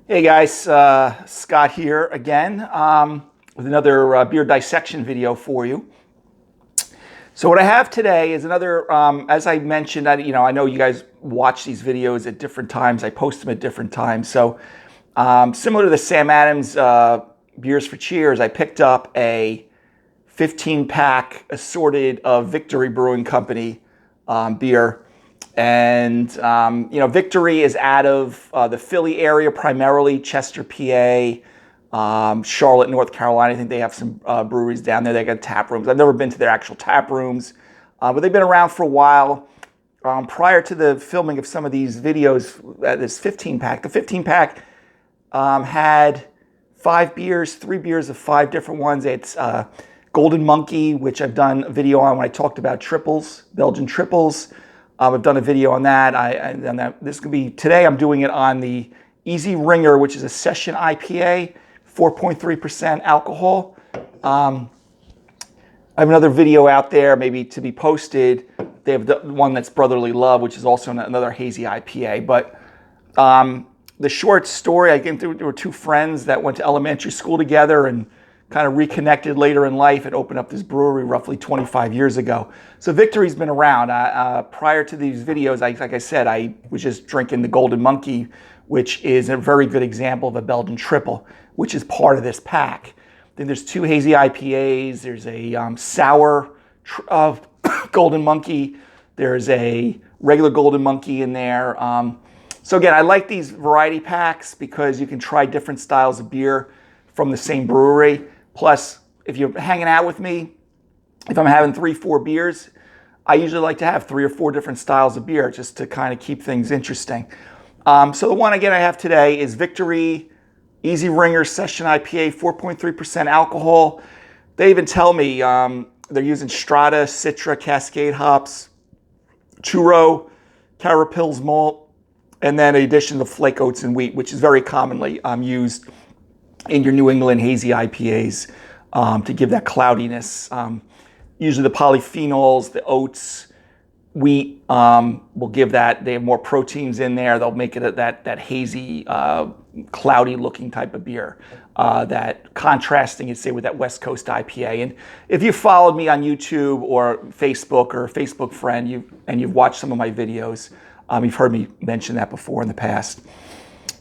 Hey guys, Scott here again with another beer dissection video for you. So what I have today is another, as I mentioned, I know you guys watch these videos at different times. I post them at different times. So similar to the Sam Adams Beers for Cheers, I picked up a 15-pack assorted of Victory Brewing Company beer. And, Victory is out of the Philly area, primarily Chester, PA, Charlotte, North Carolina. I think they have some breweries down there. They got tap rooms. I've never been to their actual tap rooms, but they've been around for a while. Prior to the filming of some of these videos, this 15-pack, the 15-pack had 5 beers, 3 beers of 5 different ones. It's Golden Monkey, which I've done a video on when I talked about triples, Belgian triples. I've done a video on that. This could be today. I'm doing it on the Easy Ringer, which is a Session IPA, 4.3% alcohol. I have another video out there, maybe to be posted. They have the one that's Brotherly Love, which is also another hazy IPA. But the short story, there were 2 friends that went to elementary school together and kind of reconnected later in life and opened up this brewery roughly 25 years ago. So Victory's been around. Prior to these videos, like I said, I was just drinking the Golden Monkey, which is a very good example of a Belgian triple, which is part of this pack. Then there's 2 hazy IPAs. There's a sour Golden Monkey. There's a regular Golden Monkey in there. So again, I like these variety packs because you can try different styles of beer from the same brewery. Plus, if you're hanging out with me, if I'm having 3-4 beers, I usually like to have 3 or 4 different styles of beer just to kind of keep things interesting. So the one, again, I have today is Victory Easy Ringer Session IPA, 4.3% alcohol. They even tell me they're using Strata, Citra, Cascade hops, Churro, Carapils malt, and then in addition to flake oats and wheat, which is very commonly used in your New England hazy IPAs to give that cloudiness. Usually the polyphenols, the oats, wheat will give that. They have more proteins in there. They'll make it that hazy, cloudy looking type of beer. That contrasting, you'd say, with that West Coast IPA. And if you followed me on YouTube or Facebook friend, you've watched some of my videos, you've heard me mention that before in the past.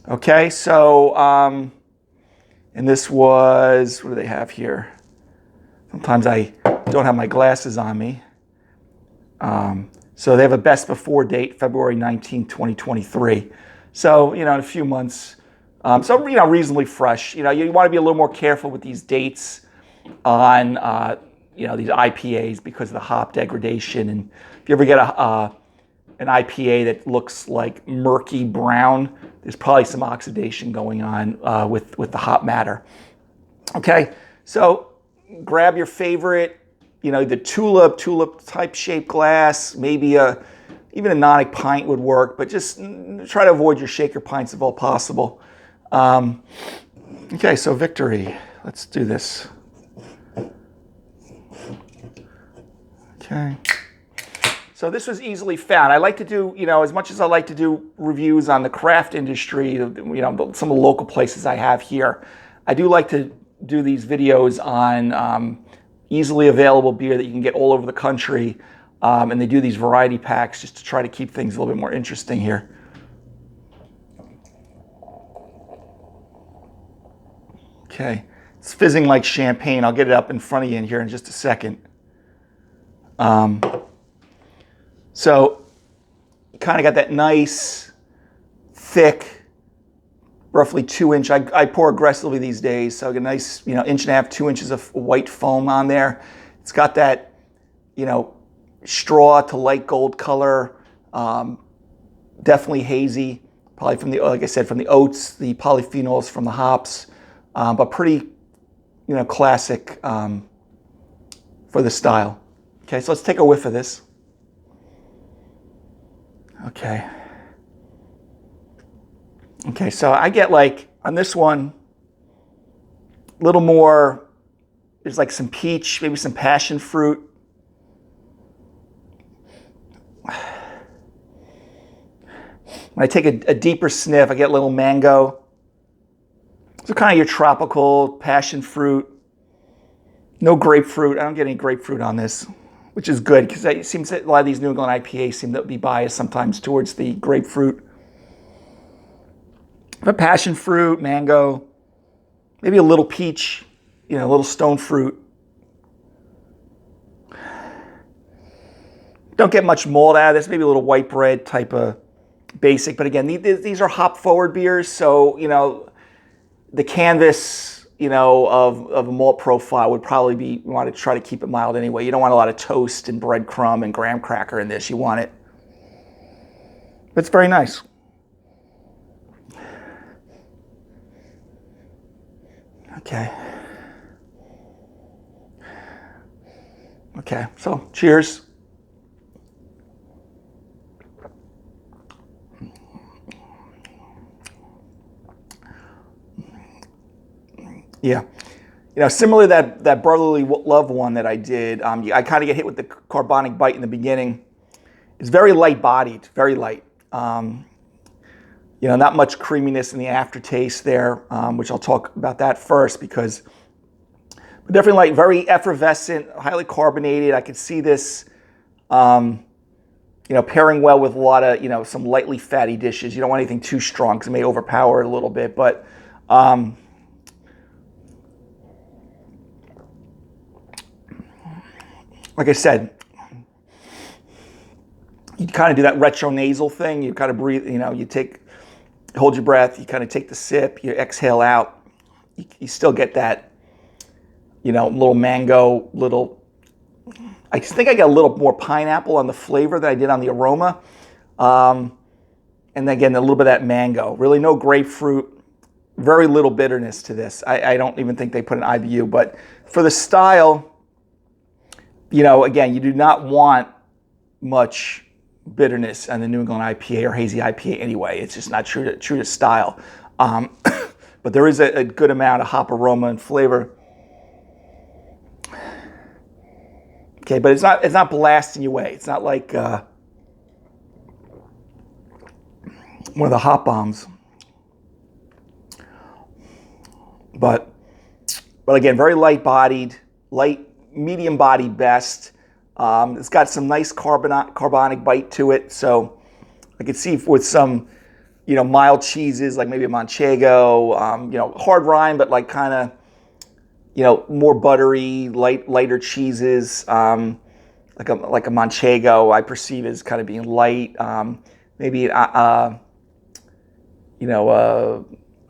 Okay, so and this was, what do they have here? Sometimes I don't have my glasses on me. So they have a best before date, February 19, 2023. So, in a few months. So, reasonably fresh. You want to be a little more careful with these dates on, these IPAs because of the hop degradation. And if you ever get an IPA that looks like murky brown, there's probably some oxidation going on with the hop matter. Okay, so grab your favorite, the tulip type shaped glass, maybe even a Nonic pint would work, but just try to avoid your shaker pints if all possible. Okay, so Victory, let's do this. Okay. So this was easily found. I like to do, as much as I like to do reviews on the craft industry, some of the local places I have here, I do like to do these videos on easily available beer that you can get all over the country. And they do these variety packs just to try to keep things a little bit more interesting here. Okay, it's fizzing like champagne. I'll get it up in front of you in here in just a second. So kind of got that nice, thick, roughly 2-inch. I pour aggressively these days, so I get a nice, 1.5, 2 inches of white foam on there. It's got that, straw to light gold color. Definitely hazy, probably from like I said, from the oats, the polyphenols from the hops, but pretty, classic for the style. Okay, so let's take a whiff of this. Okay, so I get on this one, a little more, there's some peach, maybe some passion fruit. When I take a deeper sniff, I get a little mango, So kind of your tropical passion fruit. No grapefruit. I don't get any grapefruit on this, which is good because it seems that a lot of these New England IPAs seem to be biased sometimes towards the grapefruit. But passion fruit, mango, maybe a little peach, a little stone fruit. Don't get much malt out of this. Maybe a little white bread type of basic. But again, these are hop forward beers, so the canvas of a malt profile would probably be, you want to try to keep it mild anyway. You don't want a lot of toast and breadcrumb and graham cracker in this. You want it. But it's very nice. Okay. Okay, so cheers. Yeah. Similar to that Brotherly Love one that I did, I kind of get hit with the carbonic bite in the beginning. It's very light bodied, very light. Not much creaminess in the aftertaste there, which I'll talk about that first because definitely light, very effervescent, highly carbonated. I could see this, pairing well with a lot of, some lightly fatty dishes. You don't want anything too strong because it may overpower it a little bit, but like I said, you kind of do that retronasal thing. You kind of breathe, hold your breath, you kind of take the sip, you exhale out. You still get that, little mango, I think I got a little more pineapple on the flavor than I did on the aroma. And again, a little bit of that mango. Really no grapefruit, very little bitterness to this. I don't even think they put an IBU, but for the style, again, you do not want much bitterness on the New England IPA or hazy IPA anyway. It's just not true to style. But there is a good amount of hop aroma and flavor. Okay, but it's not blasting you away. It's not like one of the hop bombs. But again, very light bodied, medium body best. It's got some nice carbonic bite to it. So I could see with some, mild cheeses like maybe a Manchego, hard rind, but like kind of, more buttery, lighter cheeses, like a Manchego I perceive as kind of being light. Maybe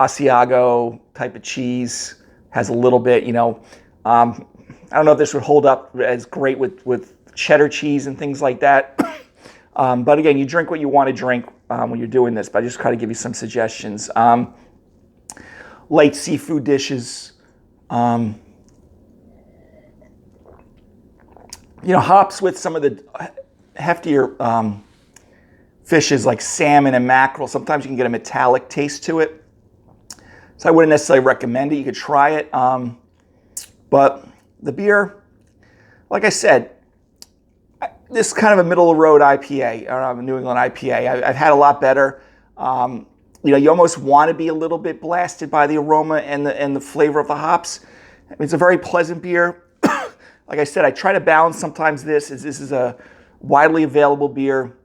Asiago type of cheese has a little bit, I don't know if this would hold up as great with cheddar cheese and things like that. But again, you drink what you want to drink when you're doing this, but I just try to give you some suggestions. Light seafood dishes. Hops with some of the heftier fishes like salmon and mackerel. Sometimes you can get a metallic taste to it. So I wouldn't necessarily recommend it. You could try it. But the beer, like I said, this is kind of a middle-of-the-road IPA, or a New England IPA. I've had a lot better. You almost want to be a little bit blasted by the aroma and the flavor of the hops. It's a very pleasant beer. Like I said, I try to balance sometimes this is a widely available beer,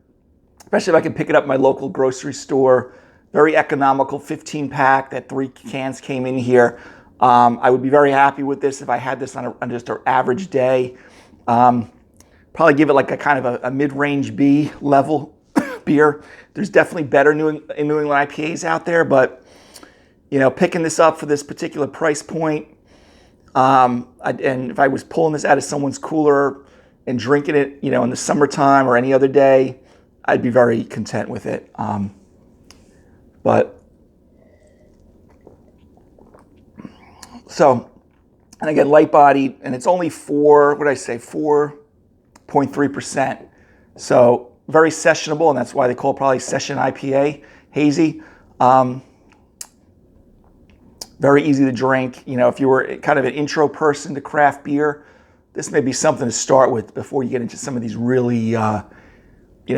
especially if I can pick it up at my local grocery store. Very economical, 15-pack, that 3 cans came in here. I would be very happy with this if I had this on just an average day. Probably give it like a kind of a mid-range B level beer. There's definitely better New England IPAs out there, but picking this up for this particular price point, and if I was pulling this out of someone's cooler and drinking it, in the summertime or any other day, I'd be very content with it. And again, light bodied, and it's only 4.3%. So very sessionable, and that's why they call it probably Session IPA, hazy. Very easy to drink. If you were kind of an intro person to craft beer, this may be something to start with before you get into some of these really,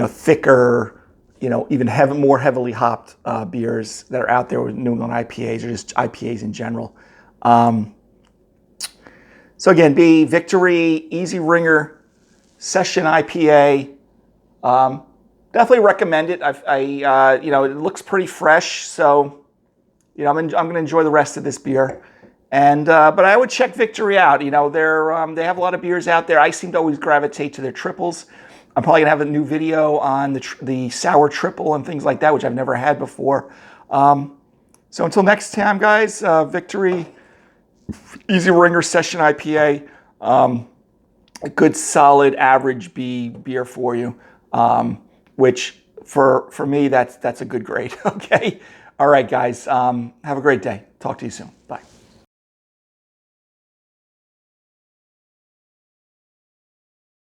thicker, even more heavily hopped beers that are out there with New England IPAs or just IPAs in general. So again, B, Victory, Easy Ringer, Session IPA. Definitely recommend it. It looks pretty fresh, so I'm going to enjoy the rest of this beer. And but I would check Victory out. They have a lot of beers out there. I seem to always gravitate to their triples. I'm probably gonna have a new video on the sour triple and things like that, which I've never had before. So until next time, guys, Victory, Easy Ringer Session IPA, a good solid average B beer for you, which for me that's a good grade. Okay, all right, guys, have a great day. Talk to you soon.